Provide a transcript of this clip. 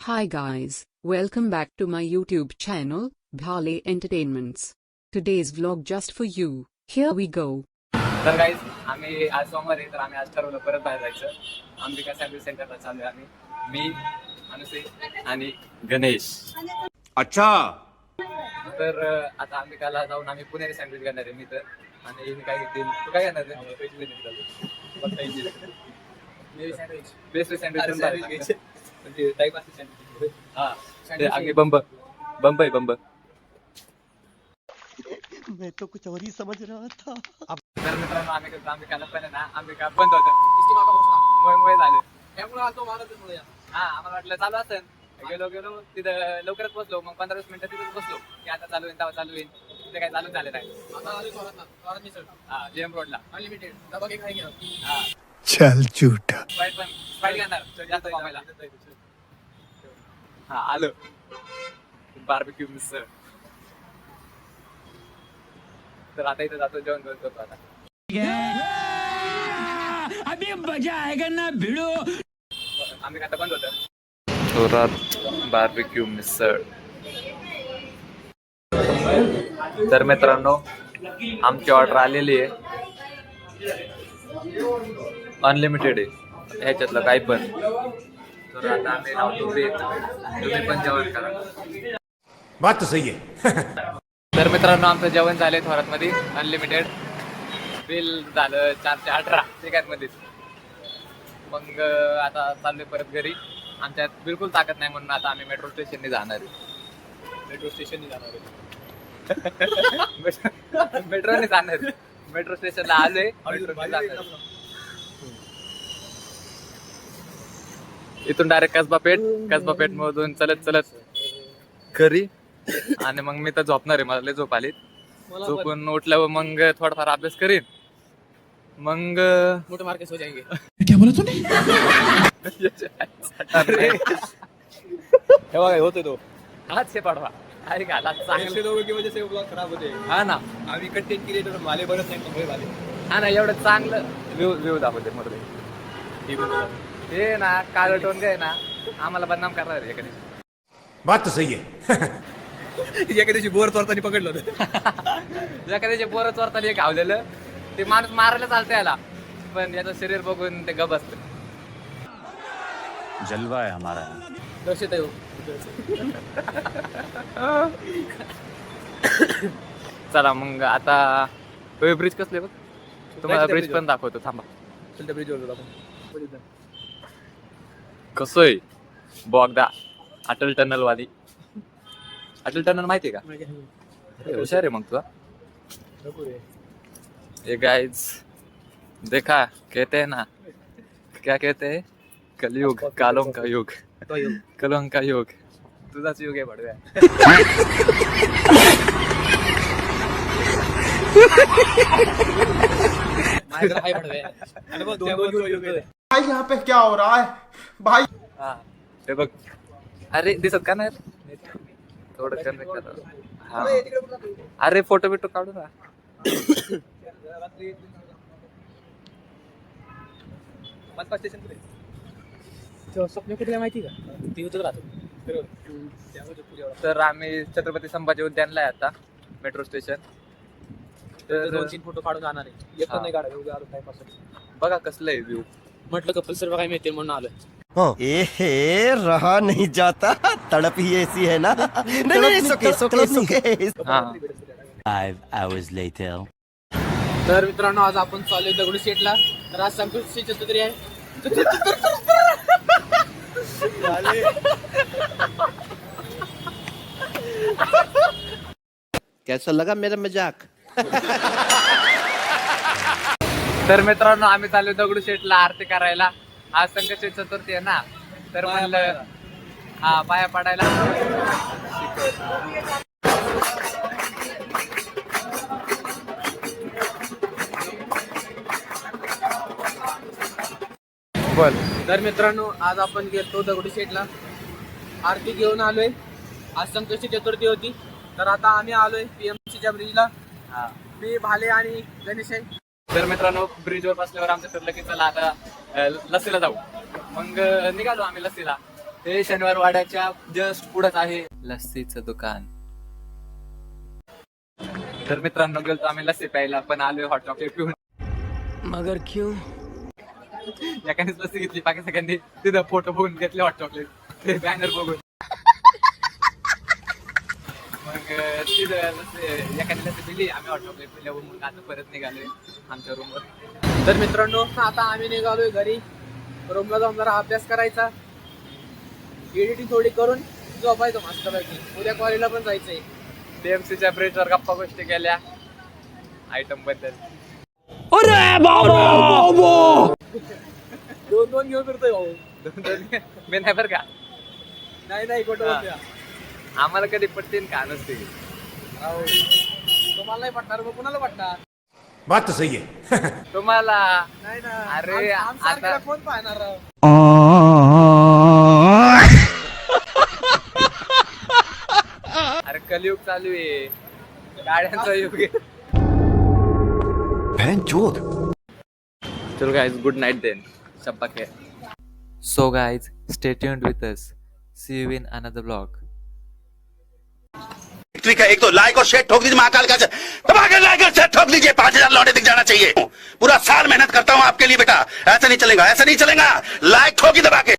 Hi guys, welcome back to my YouTube channel, Bhale Entertainments. Today's vlog just for you. Here we go. तर guys आम्ही आज सोमवार आहे तर आम्ही आज ठरवलं परत बाहेर जायचं. अंबिका सँडविच सेंटरला चालू आहे आम्ही. मी अनुसे आणि गणेश. अच्छा तर आता अंबिकाला जाऊन आम्ही पुणेरी सँडविच घेणार आहे मी तर. आणि मी काय घेतील तू काय घेणार आहे? पेस्ट्री सँडविच म्हणजे टाईप असते सँडविच. हां ते आगे बंब आहे बंब. मैं तो कुछ और ही समझ रहा था. तर मित्रांनो आम्ही करतो अंबिकाला पण आहे ना अंबिका बंद होतं. मोय झाले त्यामुळे आलो मला. हां आम्हाला वाटलं चालू असेल गेलो तिथं लवकरच पोहोचलो. मग 15-20 मिनिटं तिथंच बसलो की आता चालू होईल तेव्हा चालू होईल. तिथे काही चालू झालं नाही. हां जेएम रोडला अनलिमिटेड हां चल झूठा. स्पाईट घेणार जास्त कमायला. हां आलो बार्बेक्यू मिसळ. तर आता इथे जातो जेवण करतो आता. अभी मजा आएगा ना भिड़ो. आम्ही आता बंद होतं थोरात बार्बेक्यू मिसळ. तर मित्रांनो आमची ऑर्डर आलेली आहे. अनलिमिटेड आहे ह्याच्यातलं काही पण. तर आता आम्ही लावतो ब्रेक. तुम्ही पण जेवण करा. बात तो सही है. तर मित्रांनो आमचं जेवण झालंय थोरातमध्ये अनलिमिटेड. बिल झालं 418 तिकीटमध्येच. मग आता चाललोय परत घरी. आमच्यात बिलकुल ताकद नाही म्हणून आता आम्ही मेट्रो स्टेशनने जाणार आहे. मेट्रोने जाणार. मेट्रो स्टेशनला आलोय. इथून डायरेक्ट कसबा पेठ मधून चलत घरी. आणि मग मी तर झोपणार आहे. मला लय झोप आली. झोपून उठल्यावर मग थोडाफार अभ्यास करीन. मग मोठे मार्केट हो जाएंगे. क्या बोला तूने? काय होतोय तो हाच हे पाडवा आहे का चांगले लोगों की वजह से ब्लॉग खराब होते हैं. हा ना. आम्ही कंटेंट क्रिएटर माले बनत नाही मुंबई वाले. हा ना एवढं चांगलं व्ह्यू दाखवते मध्ये. हे ना काळ टोन काय ना आम्हाला बदनाम करणार आहे एखादी. बात तो सही है. एका दिवशी बोर चोरताना पकडलं होतं. एखाद्याचे पोरं चोरताना एक घावलेलं ते माणूस मारायला चालतं याला. पण याचं शरीर बघून ते गप असतं. जलवा है हमारा. दर्शत आहे. चला मग आता ब्रिज कसले बघ. तुम्हाला ब्रिज पण दाखवतो थांबा. ब्रिजवर आपण कसं आहे बोगदा अटल टनल वाली. अटल टनल माहिती आहे का? हुशार आहे मग तुला. ये गाइस देखा कहते हैं ना क्या कहते हैं कलयुग कालों का युग कलों का युग. तुझाच युग आहे बडव्या. भाई यहाँ पे क्या हो रहा है भाई. हा हे बघ. अरे दिसत का नाही थोडं कनेक्ट करा. हा अरे फोटो बिटो काढू ना. स्वप्न कुठे माहिती का ती होत राहतो. तर आम्ही छत्रपती संभाजी उद्यानला आहे आता मेट्रो स्टेशन. तर 2-3 फोटो काढून जाणार आहे. एक पण नाही काढायचं. बघा कसलं आहे व्ह्यू. म्हटलं कपल सर्व काय मिळते म्हणून आलं. ए रहा नहीं जाता. तड़प ही ऐसी है ना. नहीं सुके. हा 5 hours later. तर मित्रांनो आज आपण चालू दगडू शेटला. तर आज संतोषी छत्री आहे. कैसा लगा मेरा मजाक. तर मित्रांनो आम्ही चालू दगडू शेटला आरती करायला. आज संकष्टी चतुर्थी आहे ना. तर म्हणलं हा पाया पडायला. बोल. तर मित्रांनो आज आपण गेलो दगडू शेटला. आरती घेऊन आलोय. आज संकष्टी चतुर्थी होती. तर आता आम्ही आलोय PMCच्या ब्रिजला. मी भाले आणि गणेश आहे. तर मित्रांनो ब्रिजवर बसल्यावर आमचं ठरलं की चला आता लस्सीला जाऊ. मग निघालो आम्ही लस्सीला. हे शनिवार वाड्याच्या जस्ट पुढंच आहे लस्सीचं दुकान. तर मित्रांनो गेलो आम्ही लस्सी प्यायला, पण आलोय हॉट चॉकलेट पिऊन. मगर क्यों? एकानेच लस्सी घेतली, बाकी सगळ्यांनी तिथं फोटो बघून घेतले हॉट चॉकलेट, ते बॅनर बघून. मग तिथं लस्सी एकाने लस्सी पिली, आम्ही हॉट चॉकलेट पिल्यावर मग आता परत निघालोय आमच्या रूमवर. तर मित्रांनो आता आम्ही निघालोय घरी. रूमला जाऊन जरा अभ्यास करायचा, एडिटिंग थोडी करून झोपायचं मस्तपैकी. उद्या कॉलेजला पण जायचंय. टीएमसीच्या ब्रिजवर गप्पा गोष्टी केल्या आयटम बद्दल. दोन घेऊन फिरतोय भाऊ. मी नाही बरं का, नाही कुठं बोलतोय? आम्हाला कधी पटतील का नसते. तुम्हाला नाही पटणार मग कुणाला पटणार? बात तो सही है. तुम्हाला नाही ना. अरे, आमसारख्याला आता- कोण पाहणार राव? अरे कलियुग चालू आहे, गाड्यांचा युग आहे. चलो गाइस, गुड नाइट देन. शब्बा के. So guys, stay tuned with us. See you in another blog. Victory का एक तो लाइक और शेयर ठोक दीजिए, महाकाल का दबा के लाइक और शेयर ठोक दीजिए. 5000 लौटे दिख जाना चाहिए. पूरा साल मेहनत करता हूँ आपके लिए बेटा, ऐसा नहीं चलेगा, ऐसा नहीं चलेगा. लाइक ठोकी दबा के.